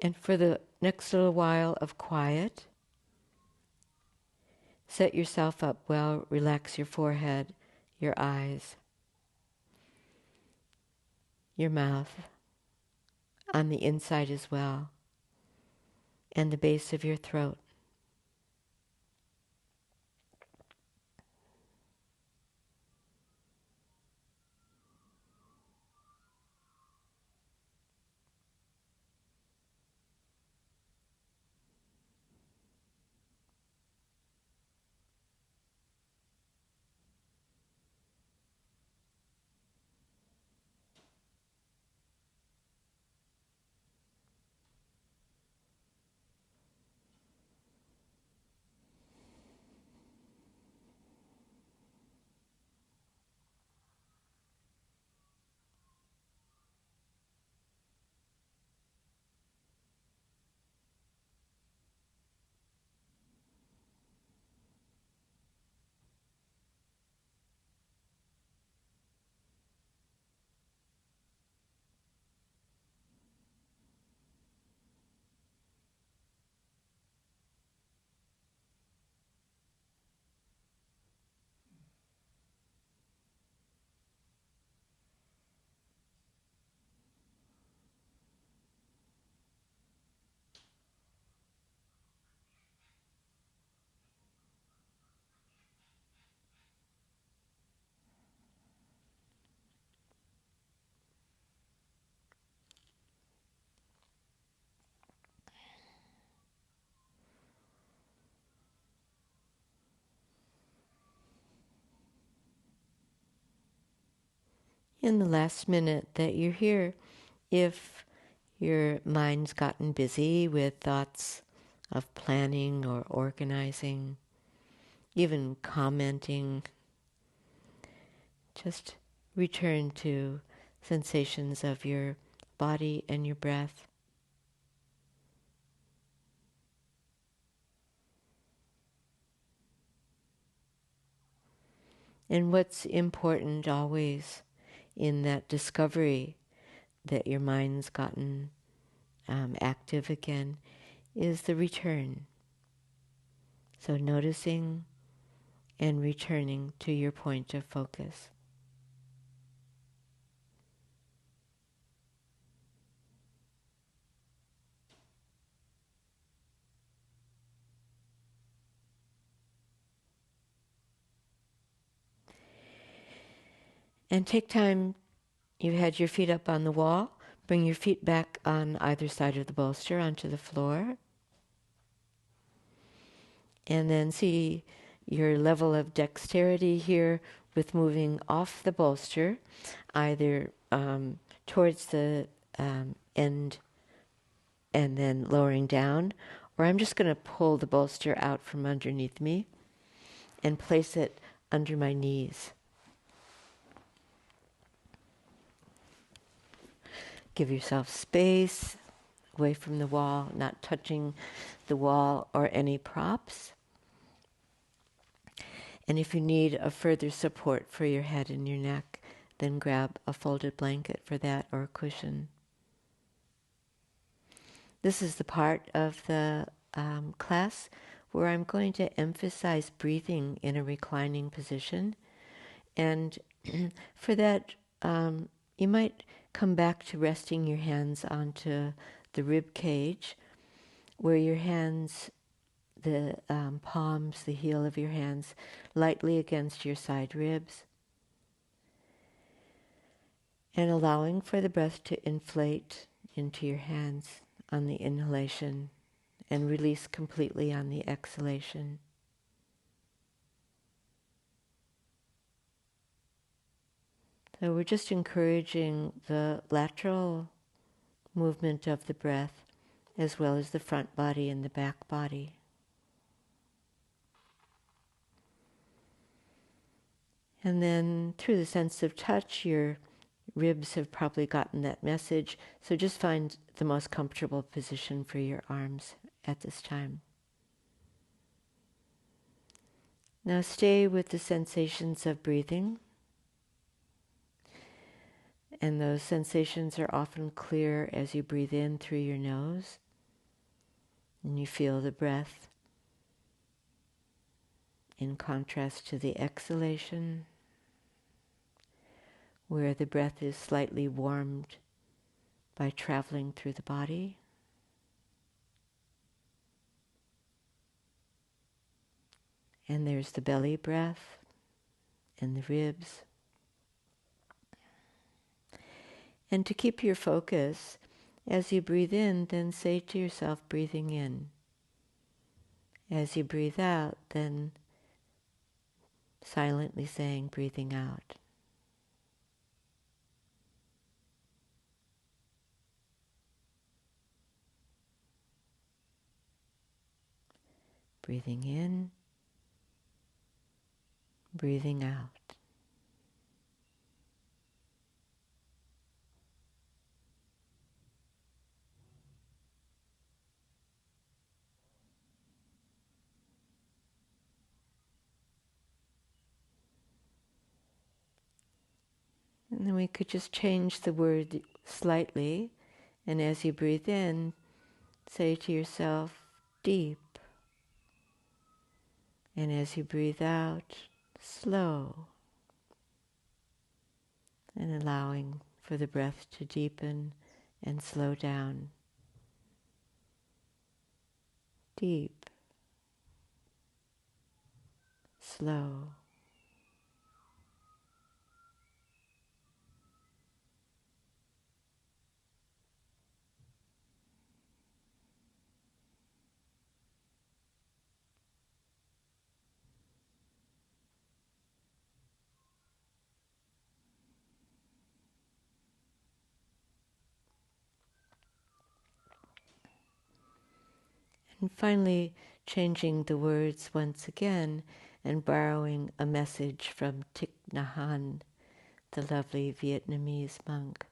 And for the next little while of quiet, set yourself up well, relax your forehead, your eyes, your mouth, on the inside as well, and the base of your throat. In the last minute that you're here, if your mind's gotten busy with thoughts of planning or organizing, even commenting, just return to sensations of your body and your breath. And what's important always in that discovery that your mind's gotten active again is the return. So noticing and returning to your point of focus. And take time, you had your feet up on the wall, bring your feet back on either side of the bolster onto the floor. And then see your level of dexterity here with moving off the bolster, either towards the end and then lowering down, or I'm just going to pull the bolster out from underneath me and place it under my knees. Give yourself space away from the wall, not touching the wall or any props. And if you need a further support for your head and your neck, then grab a folded blanket for that or a cushion. This is the part of the class where I'm going to emphasize breathing in a reclining position. And for that, you might come back to resting your hands onto the rib cage, where your hands, the palms, the heel of your hands, lightly against your side ribs. And allowing for the breath to inflate into your hands on the inhalation and release completely on the exhalation. So we're just encouraging the lateral movement of the breath as well as the front body and the back body. And then through the sense of touch, your ribs have probably gotten that message. So just find the most comfortable position for your arms at this time. Now stay with the sensations of breathing. And those sensations are often clear as you breathe in through your nose. And you feel the breath in contrast to the exhalation, where the breath is slightly warmed by traveling through the body. And there's the belly breath and the ribs. And to keep your focus, as you breathe in, then say to yourself, breathing in. As you breathe out, then silently saying, breathing out. Breathing in, breathing out. And then we could just change the word slightly, and as you breathe in, say to yourself, deep. And as you breathe out, slow. And allowing for the breath to deepen and slow down. Deep, slow. And finally, changing the words once again and borrowing a message from Thich Nhat Hanh, the lovely Vietnamese monk.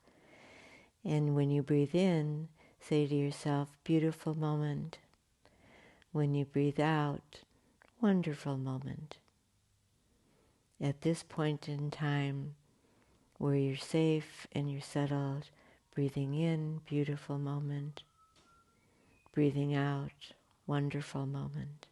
And when you breathe in, say to yourself, beautiful moment. When you breathe out, wonderful moment. At this point in time, where you're safe and you're settled, breathing in, beautiful moment. Breathing out, wonderful moment.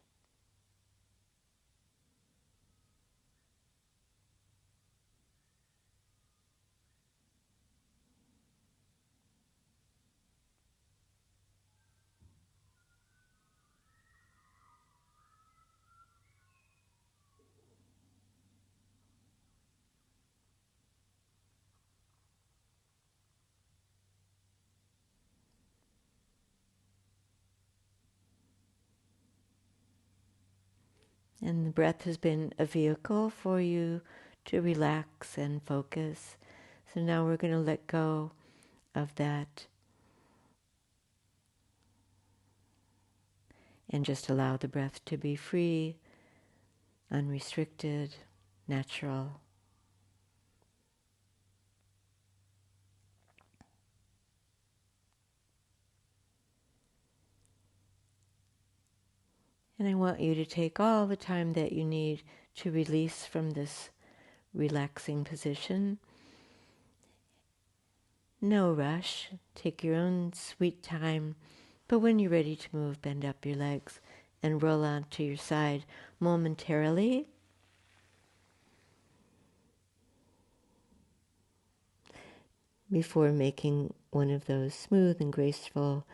And the breath has been a vehicle for you to relax and focus. So now we're going to let go of that and just allow the breath to be free, unrestricted, natural. And I want you to take all the time that you need to release from this relaxing position. No rush. Take your own sweet time. But when you're ready to move, bend up your legs and roll onto your side momentarily. Before making one of those smooth and graceful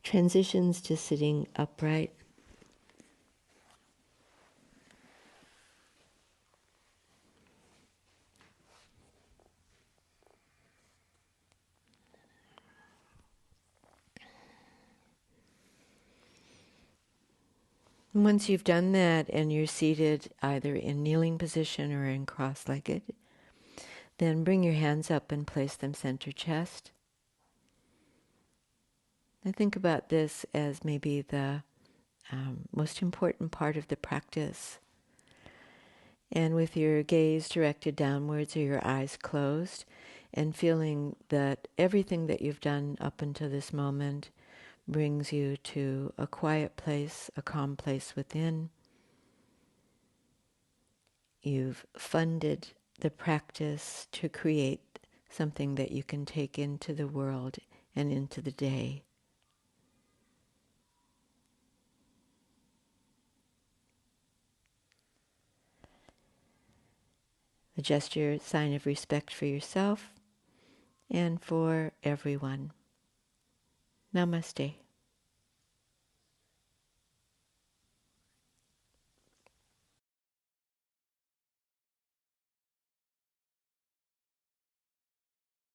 transitions to sitting upright. And once you've done that and you're seated either in kneeling position or in cross-legged, then bring your hands up and place them center chest. And think about this as maybe the most important part of the practice. And with your gaze directed downwards or your eyes closed, and feeling that everything that you've done up until this moment brings you to a quiet place, a calm place within. You've funded the practice to create something that you can take into the world and into the day. A gesture, sign of respect for yourself and for everyone. Namaste.